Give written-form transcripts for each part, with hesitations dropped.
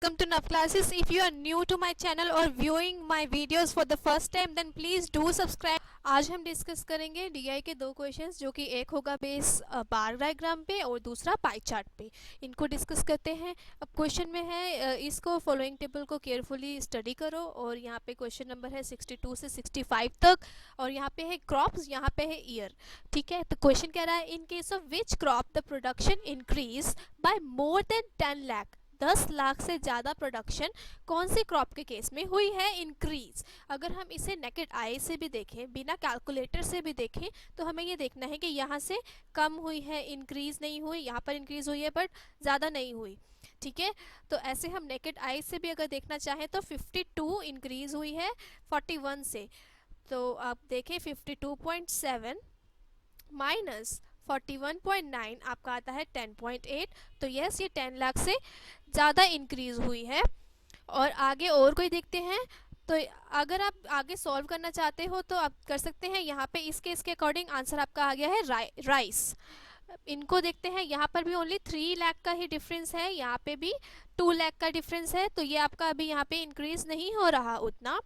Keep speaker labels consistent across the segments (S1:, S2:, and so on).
S1: Welcome to Nav Classes. If you are new to my channel or viewing my videos for the first time, then please do subscribe. आज हम discuss करेंगे DI के दो questions, जो कि एक होगा बेस बार डायग्राम पे और दूसरा पाई चार्ट पे। इनको डिस्कस करते हैं। अब क्वेश्चन में है, इसको फॉलोइंग टेबल को केयरफुली स्टडी करो। और यहाँ पे क्वेश्चन नंबर है 62 से 65 तक, और यहाँ पे है क्रॉप्स, यहाँ पे है ईयर। ठीक है, तो क्वेश्चन कह रहा है इन case of which crop the production increase by more than 10 lakh. 10 lakh से ज़्यादा प्रोडक्शन कौन से क्रॉप के केस में हुई है इंक्रीज। अगर हम इसे नेकेड आई से भी देखें, बिना कैलकुलेटर से भी देखें, तो हमें ये देखना है कि यहाँ से कम हुई है, इंक्रीज नहीं हुई। यहाँ पर इंक्रीज हुई है बट ज़्यादा नहीं हुई। ठीक है, तो ऐसे हम नेकेड आई से भी अगर देखना चाहें तो 52 इंक्रीज हुई है 41 से। तो आप देखें 52.7 माइनस 41.9 आपका आता है 10.8। तो यस, ये 10 लाख से ज़्यादा इंक्रीज हुई है। और आगे और कोई देखते हैं, तो अगर आप आगे सॉल्व करना चाहते हो तो आप कर सकते हैं। यहाँ पे इस केस के अकॉर्डिंग आंसर आपका आ गया है राइस। इनको देखते हैं, यहाँ पर भी ओनली 3 लाख का ही डिफरेंस है, यहाँ पे भी 2 लाख का डिफरेंस है। तो ये आपका अभी यहाँ पे इंक्रीज नहीं हो रहा उतना।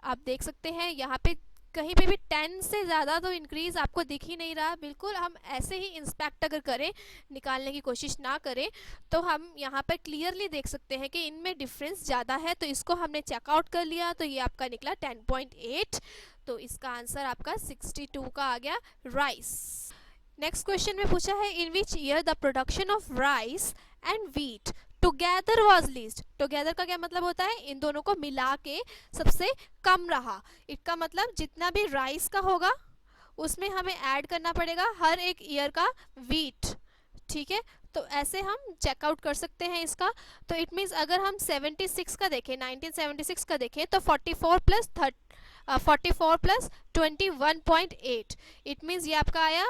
S1: आप देख सकते हैं यहाँ पे कहीं पे भी 10 से ज़्यादा तो इंक्रीज आपको दिख ही नहीं रहा। बिल्कुल हम ऐसे ही इंस्पेक्ट अगर करें, निकालने की कोशिश ना करें, तो हम यहाँ पर क्लियरली देख सकते हैं कि इनमें डिफरेंस ज़्यादा है। तो इसको हमने चेकआउट कर लिया, तो ये आपका निकला 10.8। तो इसका आंसर आपका 62 का आ गया राइस। नेक्स्ट क्वेश्चन में पूछा है in which year the production of rice and wheat together was least. Together का क्या मतलब होता है, इन दोनों को मिला के सबसे कम रहा। इसका मतलब जितना भी राइस का होगा उसमें हमें ऐड करना पड़ेगा हर एक ईयर का व्हीट। ठीक है, तो ऐसे हम चेकआउट कर सकते हैं इसका। तो इट मीन्स अगर हम 76 का देखें, 1976 का देखें, तो 44 प्लस 21.8, इट मीन्स ये आपका आया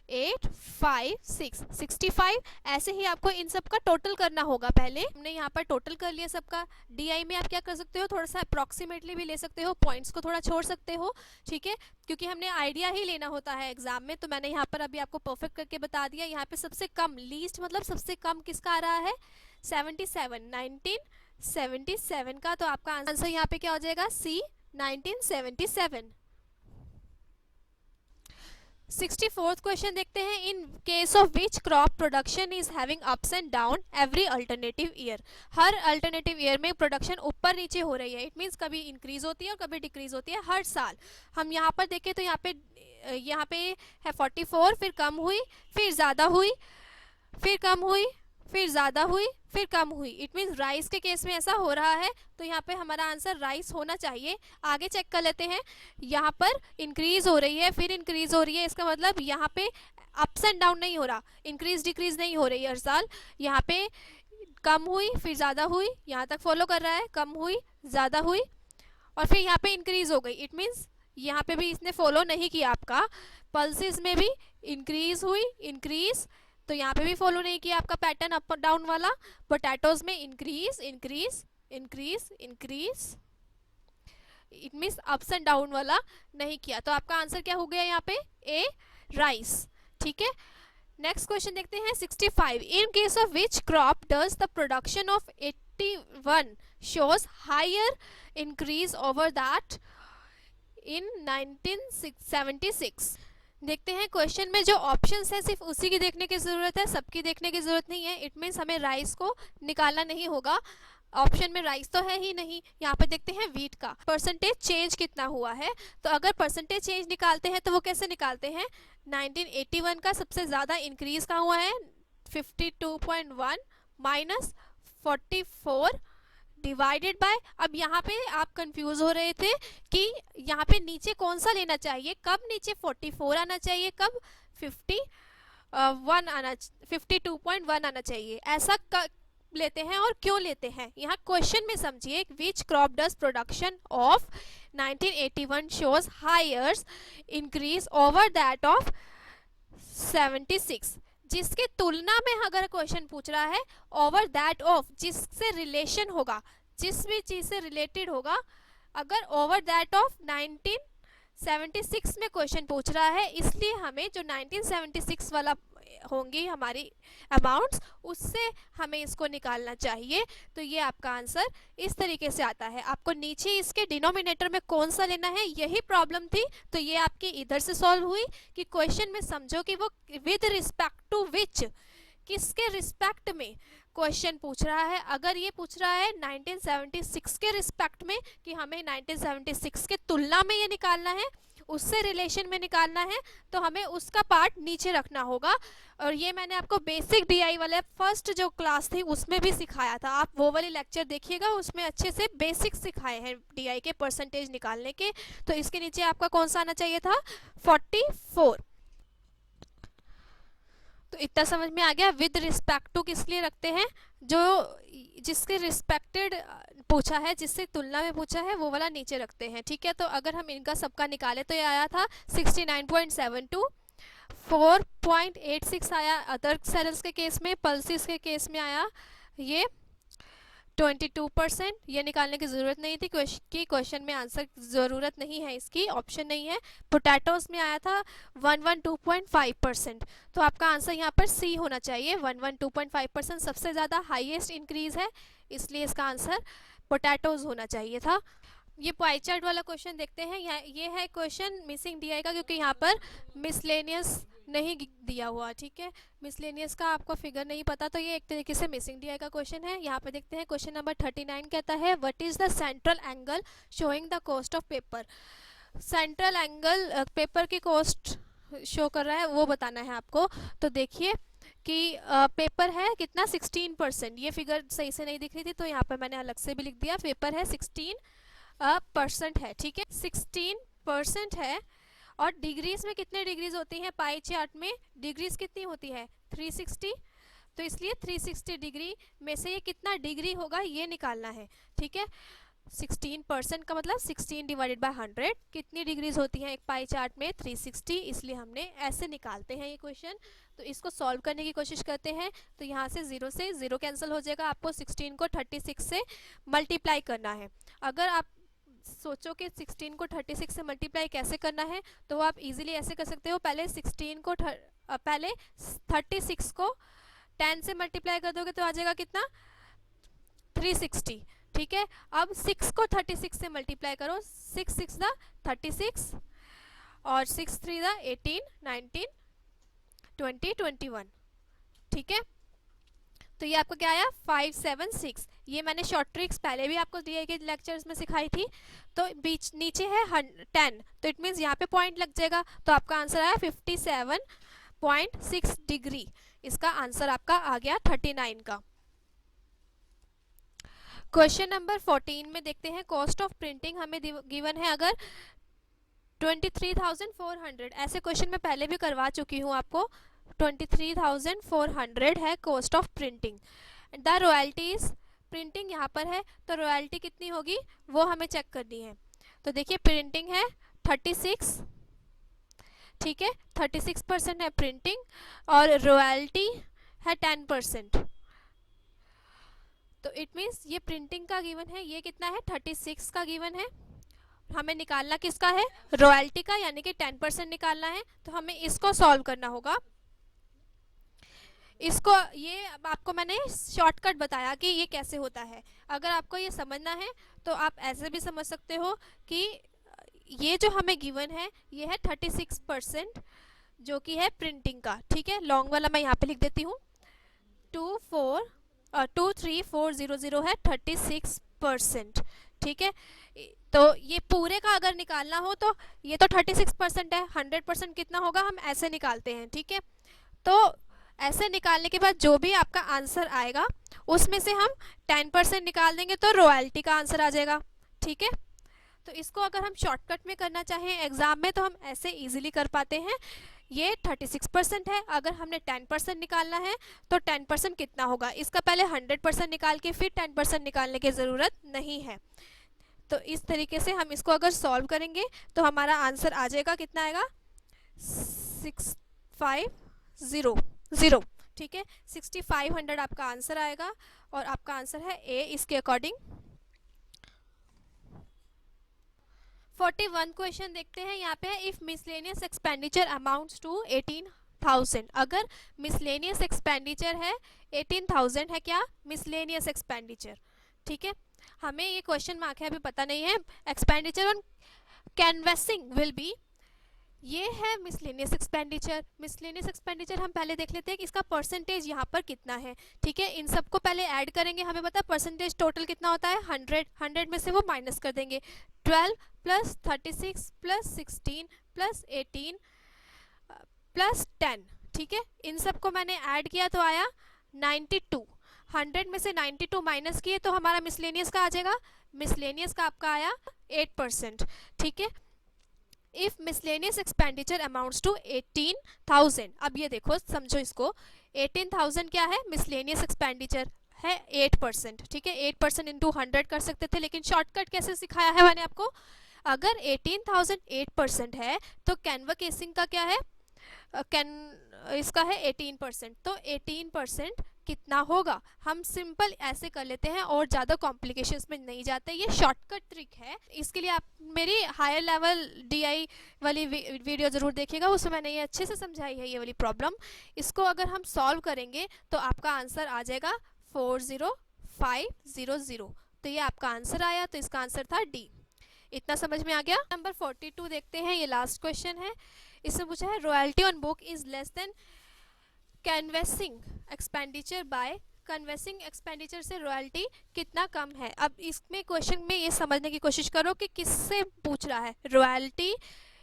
S1: 8 5 6 65। ऐसे ही आपको इन सब का टोटल करना होगा। पहले हमने यहाँ पर टोटल कर लिया सबका। डीआई में आप क्या कर सकते हो, थोड़ा सा अप्रॉक्सीमेटली भी ले सकते हो, पॉइंट्स को थोड़ा छोड़ सकते हो। ठीक है, क्योंकि हमने आइडिया ही लेना होता है एग्जाम में। तो मैंने यहाँ पर अभी आपको परफेक्ट करके बता दिया। यहाँ पे सबसे कम, लीस्ट मतलब सबसे कम किसका आ रहा है, 77, 1977 का। तो आपका आंसर यहाँ पे क्या हो जाएगा, सी 1977। 64th क्वेश्चन देखते हैं इन case of which crop production is having ups and down every alternative year. Her alternative year में प्रोडक्शन ऊपर नीचे हो रही है। इट मीन्स कभी इंक्रीज होती है और कभी डिक्रीज होती है हर साल। हम यहाँ पर देखें तो यहाँ पे है 44, फिर कम हुई, फिर ज़्यादा हुई, फिर कम हुई, फिर ज़्यादा हुई, फिर कम हुई। इट मीन्स राइस के केस में ऐसा हो रहा है। तो यहाँ पे हमारा आंसर राइस होना चाहिए। आगे चेक कर लेते हैं, यहाँ पर इंक्रीज हो रही है, फिर इंक्रीज हो रही है। इसका मतलब यहाँ पे अप्स एंड डाउन नहीं हो रहा, इंक्रीज डिक्रीज नहीं हो रही हर साल। यहाँ पे कम हुई, फिर ज़्यादा हुई, यहाँ तक फॉलो कर रहा है, कम हुई, ज़्यादा हुई, और फिर यहाँ पे इंक्रीज हो गई। इट मीन्स यहाँ पे भी इसने फॉलो नहीं किया आपका। पल्सेस में भी इंक्रीज हुई, इंक्रीज, तो यहाँ पे भी फॉलो नहीं किया आपका पैटर्न अप डाउन वाला। पोटैटोज में increase increase increase increase, it means ups and down वाला नहीं किया। तो आपका आंसर क्या हो गया यहाँ पे, ए राइस। ठीक है, नेक्स्ट क्वेश्चन देखते हैं 65। In case of which crop does the production of 81 shows higher increase over that in 1976। देखते हैं क्वेश्चन में जो ऑप्शंस है सिर्फ उसी की देखने की ज़रूरत है, सबकी देखने की ज़रूरत नहीं है। इट मीन्स हमें राइस को निकालना नहीं होगा। ऑप्शन में राइस तो है ही नहीं। यहाँ पे देखते हैं व्हीट का परसेंटेज चेंज कितना हुआ है। तो अगर परसेंटेज चेंज निकालते हैं तो वो कैसे निकालते हैं, 1981 का सबसे ज़्यादा इंक्रीज का हुआ है 52.1 माइनस 44 डिवाइडेड बाय। अब यहाँ पे आप कंफ्यूज हो रहे थे कि यहाँ पे नीचे कौन सा लेना चाहिए, कब नीचे 44 आना चाहिए, कब 52.1 आना चाहिए। ऐसा लेते हैं और क्यों लेते हैं, यहाँ क्वेश्चन में समझिए। Which crop does production of 1981 shows higher increase over that of 76। जिसके तुलना में अगर क्वेश्चन पूछ रहा है, ओवर दैट ऑफ जिससे रिलेशन होगा, जिस भी चीज़ से रिलेटेड होगा, अगर ओवर दैट ऑफ 1976 में क्वेश्चन पूछ रहा है, इसलिए हमें जो 1976 वाला होंगी हमारी अमाउंट्स, उससे हमें इसको निकालना चाहिए। तो ये आपका आंसर इस तरीके से आता है। आपको नीचे इसके डिनोमिनेटर में कौन सा लेना है, यही प्रॉब्लम थी। तो ये आपकी इधर से सॉल्व हुई कि क्वेश्चन में समझो कि वो विद रिस्पेक्ट टू विच, किसके रिस्पेक्ट में क्वेश्चन पूछ रहा है। अगर ये पूछ रहा है 1976 के रिस्पेक्ट में कि हमें 1976 के तुलना में ये निकालना है, उससे रिलेशन में निकालना है, तो हमें उसका पार्ट नीचे रखना होगा। और ये मैंने आपको बेसिक डीआई वाले फर्स्ट जो क्लास थी उसमें भी सिखाया था। आप वो वाली लेक्चर देखिएगा, उसमें अच्छे से बेसिक सिखाए हैं डीआई के परसेंटेज निकालने के। तो इसके नीचे आपका कौन सा आना चाहिए था, 44। तो इतना समझ में आ गया। विद रिस्पेक्ट टू किस लिए रखते हैं, जो जिसके रिस्पेक्टेड पूछा है, जिससे तुलना में पूछा है, वो वाला नीचे रखते हैं। ठीक है, तो अगर हम इनका सबका निकाले तो ये आया था 69.72, 4.86 आया अदर सेल्स के केस में। पल्सिस के केस में आया ये 22%। ये निकालने की ज़रूरत नहीं थी कि क्वेश्चन में आंसर ज़रूरत नहीं है, इसकी ऑप्शन नहीं है। पोटैटोस में आया था 112.5%। तो आपका आंसर यहाँ पर सी होना चाहिए। 112.5% सबसे ज़्यादा हाईएस्ट इंक्रीज है, इसलिए इसका आंसर पोटैटोज होना चाहिए था। ये पाई चार्ट वाला क्वेश्चन देखते हैं। ये है क्वेश्चन मिसिंग डीआई का, क्योंकि यहाँ पर मिसलेनियस नहीं दिया हुआ। ठीक है, मिसलेनियस का आपको फिगर नहीं पता, तो ये एक तरीके से मिसिंग डीआई का क्वेश्चन है। यहाँ पे देखते हैं क्वेश्चन नंबर 39 कहता है what is the central angle showing the cost of paper. Central angle paper की कॉस्ट शो कर रहा है, वो बताना है आपको। तो देखिए कि पेपर है कितना, 16%। ये फिगर सही से नहीं दिख रही थी, तो यहाँ पर मैंने अलग से भी लिख दिया। पेपर है 16% है। ठीक है, 16% है। और डिग्रीज में कितने डिग्रीज होती हैं पाई चार्ट में, डिग्रीज कितनी होती है 360। तो इसलिए 360 डिग्री में से ये कितना डिग्री होगा ये निकालना है। ठीक है, 16% का मतलब 16 डिवाइडेड बाय 100, कितनी डिग्रीज होती हैं एक पाई चार्ट में, 360। इसलिए हमने ऐसे निकालते हैं ये क्वेश्चन। तो इसको सॉल्व करने की कोशिश करते हैं। तो यहाँ से 0 कैंसिल हो जाएगा, आपको 16 को 36 से मल्टीप्लाई करना है। अगर आप सोचो कि 16 को 36 से मल्टीप्लाई कैसे करना है, तो आप इजीली ऐसे कर सकते हो। पहले 36 को 10 से मल्टीप्लाई कर दोगे तो आ जाएगा कितना, 360। ठीक है, अब 6 को 36 से मल्टीप्लाई करो, 6 6 दा 36 और 6 3 दा 18 19 20 21। ठीक है, तो ये आपको क्या आया 576। ये मैंने शॉर्ट ट्रिक्स पहले भी आपको दिए के लेक्चर्स में सिखाई थी। तो बीच नीचे है 10, तो इट मीन्स यहाँ पे पॉइंट लग जाएगा। तो आपका आंसर आया 57.6 डिग्री। इसका आंसर आपका आ गया 39 का। क्वेश्चन नंबर 14 में देखते हैं कॉस्ट ऑफ प्रिंटिंग हमें गिवन है अगर 23,400। ऐसे क्वेश्चन मैं पहले भी करवा चुकी हूँ आपको। 23,400 है cost of printing. The royalties, printing यहाँ पर है तो रॉयल्टी कितनी होगी वो हमें चेक करनी है। तो देखिए प्रिंटिंग है 36, ठीक है 36% है प्रिंटिंग, और रॉयल्टी है 10%। तो इट मीन्स ये प्रिंटिंग का गिवन है, ये कितना है 36 का गिवन है। हमें निकालना किसका है, रॉयल्टी का, यानी कि 10% निकालना है। तो हमें इसको सॉल्व करना होगा। इसको ये आपको मैंने शॉर्टकट बताया कि ये कैसे होता है। अगर आपको ये समझना है तो आप ऐसे भी समझ सकते हो कि ये जो हमें गिवन है ये है 36% जो कि है प्रिंटिंग का। ठीक है, लॉन्ग वाला मैं यहाँ पे लिख देती हूँ, 23400 है 36%। ठीक है, तो ये पूरे का अगर निकालना हो तो ये तो 36% है, 100% कितना होगा हम ऐसे निकालते हैं। ठीक है, तो ऐसे निकालने के बाद जो भी आपका आंसर आएगा उसमें से हम 10% निकाल देंगे तो रॉयल्टी का आंसर आ जाएगा। ठीक है, तो इसको अगर हम शॉर्टकट में करना चाहें एग्जाम में तो हम ऐसे इजीली कर पाते हैं। ये 36% है, अगर हमने 10% निकालना है तो 10% कितना होगा, इसका पहले 100% निकाल के फिर 10% निकालने की ज़रूरत नहीं है। तो इस तरीके से हम इसको अगर सॉल्व करेंगे तो हमारा आंसर आ जाएगा, कितना आएगा 6500। ठीक है, 6500 आपका आंसर आएगा और आपका आंसर है ए इसके अकॉर्डिंग। 41 क्वेश्चन देखते हैं। यहाँ पे if miscellaneous expenditure amounts to 18,000। अगर मिसलेनियस एक्सपेंडिचर है 18,000 है क्या मिसलेनियस एक्सपेंडिचर, ठीक है। हमें ये क्वेश्चन मार्क है, अभी पता नहीं है। Expenditure on canvassing will be, ये है मिसलेनियस एक्सपेंडिचर। मिसलेनियस एक्सपेंडिचर हम पहले देख लेते हैं कि इसका परसेंटेज यहाँ पर कितना है, ठीक है। इन सबको पहले ऐड करेंगे, हमें पता है परसेंटेज टोटल कितना होता है 100 में से वो माइनस कर देंगे। 12 प्लस 36 प्लस 16 प्लस 18 प्लस 10, ठीक है। इन सबको मैंने ऐड किया तो आया 92। 100 में से 92 माइनस किए तो हमारा मिसलेनियस का आ जाएगा, मिसलेनियस का आपका आया 8%, ठीक है। If miscellaneous expenditure amounts to 18,000, अब ये देखो समझो इसको, 18,000 क्या है मिसलेनियस एक्सपेंडिचर है 8%, ठीक है। 8% इंटू 100 कर सकते थे, लेकिन शॉर्टकट कैसे सिखाया है मैंने आपको। अगर 18,000 8% है तो कैनवकेसिंग का क्या है, इसका है 18%, तो 18% कितना होगा। हम सिंपल ऐसे कर लेते हैं और ज़्यादा कॉम्प्लिकेशंस में नहीं जाते, ये शॉर्टकट ट्रिक है। इसके लिए आप मेरी हायर लेवल डीआई वाली वीडियो ज़रूर देखिएगा, उसमें मैंने ये अच्छे से समझाई है ये वाली प्रॉब्लम। इसको अगर हम सॉल्व करेंगे तो आपका आंसर आ जाएगा 40500, तो ये आपका आंसर आया, तो इसका आंसर था डी। इतना समझ में आ गया। नंबर 42 देखते हैं, ये लास्ट क्वेश्चन है। इसमें पूछा है royalty on book is less than canvassing expenditure bye, canvassing expenditure से रॉयल्टी कितना कम है। अब इसमें क्वेश्चन में ये समझने की कोशिश करो कि किससे पूछ रहा है, रॉयल्टी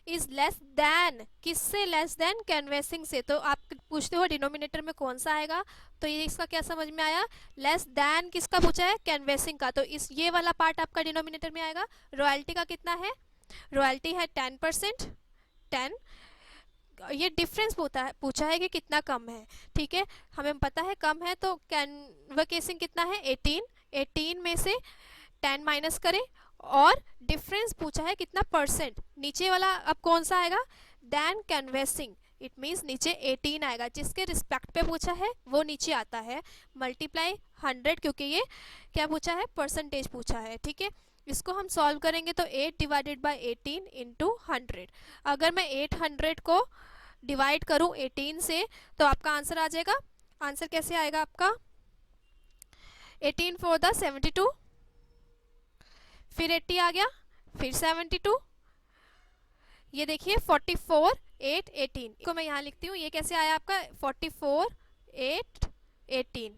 S1: इज लेस देन, किससे लेस देन कैनवेसिंग से। तो आप पूछते हो डिनोमिनेटर में कौन सा आएगा, तो ये इसका क्या समझ में आया, लेस देन किसका पूछा है कैनवेसिंग का, तो इस ये वाला पार्ट आपका डिनोमिनेटर में आएगा। रॉयल्टी का कितना है, रॉयल्टी है 10%, 10, ये डिफरेंस पूछा है कि कितना कम है, ठीक है। हमें पता है कम है, तो कैनवकेसिंग कितना है 18, 18 में से 10 माइनस करें, और डिफरेंस पूछा है कितना परसेंट, नीचे वाला अब कौन सा आएगा देन कैनवेसिंग, इट मीन्स नीचे 18 आएगा, जिसके रिस्पेक्ट पे पूछा है वो नीचे आता है, मल्टीप्लाई 100, क्योंकि ये क्या पूछा है परसेंटेज पूछा है, ठीक है। इसको हम सॉल्व करेंगे तो 8 डिवाइडेड बाई 18 इंटू 100, अगर मैं 800 को डिवाइड करूं 18 से तो आपका आंसर आ जाएगा। आंसर कैसे आएगा आपका, 18 4 द 72, फिर 80 आ गया, फिर 72, ये देखिए 44 8 18 को मैं यहाँ लिखती हूँ, ये कैसे आया आपका 44 8 18,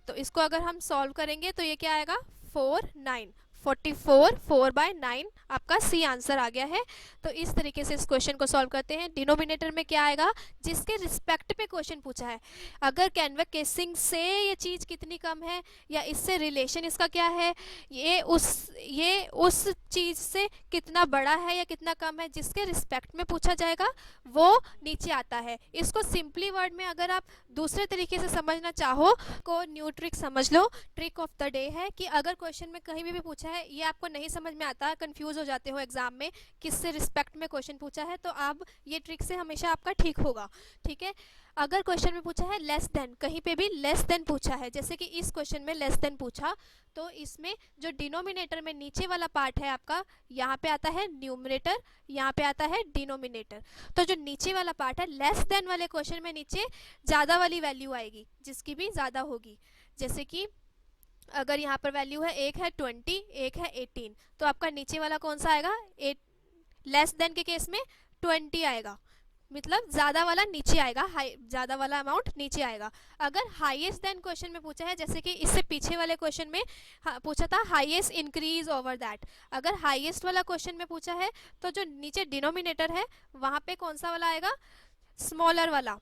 S1: तो इसको अगर हम सॉल्व करेंगे तो ये क्या आएगा 4 9, 44 4/9 आपका सी आंसर आ गया है। तो इस तरीके से इस क्वेश्चन को सॉल्व करते हैं। डिनोमिनेटर में क्या आएगा, जिसके रिस्पेक्ट पे क्वेश्चन पूछा है, अगर कैनवकेसिंग से ये चीज़ कितनी कम है या इससे रिलेशन इसका क्या है, ये उस चीज़ से कितना बड़ा है या कितना कम है, जिसके रिस्पेक्ट में पूछा जाएगा वो नीचे आता है। इसको सिंपली वर्ड में अगर आप दूसरे तरीके से समझना चाहो को न्यू ट्रिक समझ लो। ट्रिक ऑफ द डे है कि अगर क्वेश्चन में कहीं भी पूछा है, ये आपको नहीं समझ में आता, कंफ्यूज हो जाते हो एग्जाम में किससे रिस्पेक्ट में क्वेश्चन पूछा है, तो अब ये ट्रिक से हमेशा आपका ठीक होगा, ठीक है। अगर क्वेश्चन में पूछा है लेस देन, कहीं पे भी लेस देन पूछा है, जैसे कि इस क्वेश्चन में लेस देन पूछा, तो इसमें जो डिनोमिनेटर में नीचे वाला पार्ट है आपका, यहाँ पे आता है न्यूमरेटर, यहाँ पे आता है डिनोमिनेटर। तो जो नीचे वाला पार्ट है लेस देन वाले क्वेश्चन में नीचे ज़्यादा वाली वैल्यू आएगी, जिसकी भी ज़्यादा होगी। जैसे कि अगर यहाँ पर वैल्यू है, एक है 20, एक है 18, तो आपका नीचे वाला कौन सा आएगा, लेस देन के केस में 20 आएगा, मतलब ज़्यादा वाला नीचे आएगा, ज़्यादा वाला अमाउंट नीचे आएगा। अगर हाईएस्ट देन क्वेश्चन में पूछा है, जैसे कि इससे पीछे वाले क्वेश्चन में पूछा था हाईएस्ट इंक्रीज ओवर दैट, अगर हाईएस्ट वाला क्वेश्चन में पूछा है तो जो नीचे डिनोमिनेटर है वहाँ पे कौन सा वाला आएगा, स्मॉलर वाला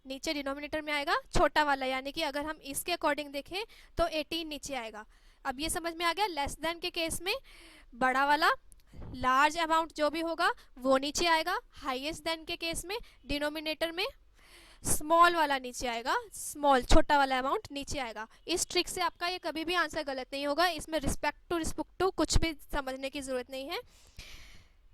S1: नीचे डिनोमिनेटर में आएगा, छोटा वाला, यानी कि अगर हम इसके अकॉर्डिंग देखें तो 18 नीचे आएगा। अब ये समझ में आ गया, लेस देन के केस में बड़ा वाला लार्ज अमाउंट जो भी होगा वो नीचे आएगा, हाईएस्ट देन के केस में डिनोमिनेटर में स्मॉल वाला नीचे आएगा, स्मॉल छोटा वाला अमाउंट नीचे आएगा। इस ट्रिक से आपका ये कभी भी आंसर गलत नहीं होगा, इसमें रिस्पेक्ट टू कुछ भी समझने की ज़रूरत नहीं है,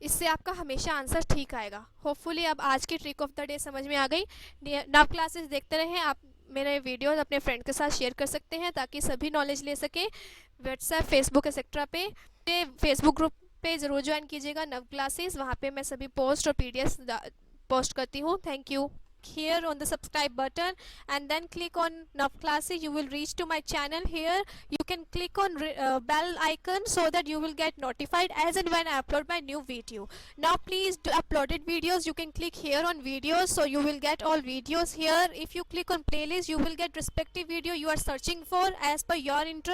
S1: इससे आपका हमेशा आंसर ठीक आएगा। होपफुली अब आज की ट्रिक ऑफ द डे समझ में आ गई। नव क्लासेस देखते रहें, आप मेरे वीडियोस अपने फ्रेंड के साथ शेयर कर सकते हैं ताकि सभी नॉलेज ले सकें। व्हाट्सएप, फेसबुक एक्सेट्रा पे, फेसबुक ग्रुप पे ज़रूर ज्वाइन कीजिएगा नव क्लासेस, वहाँ पे मैं सभी पोस्ट और पीडीएफ पोस्ट करती हूँ। Thank you. here on the subscribe button and then click on Nav Classes. You will reach to my channel. Here you can click on bell icon so that you will get notified as and when I upload my new video. Now please do uploaded videos, you can click here on videos, so you will get all videos here. If you click on playlist, you will get respective video you are searching for as per your interest.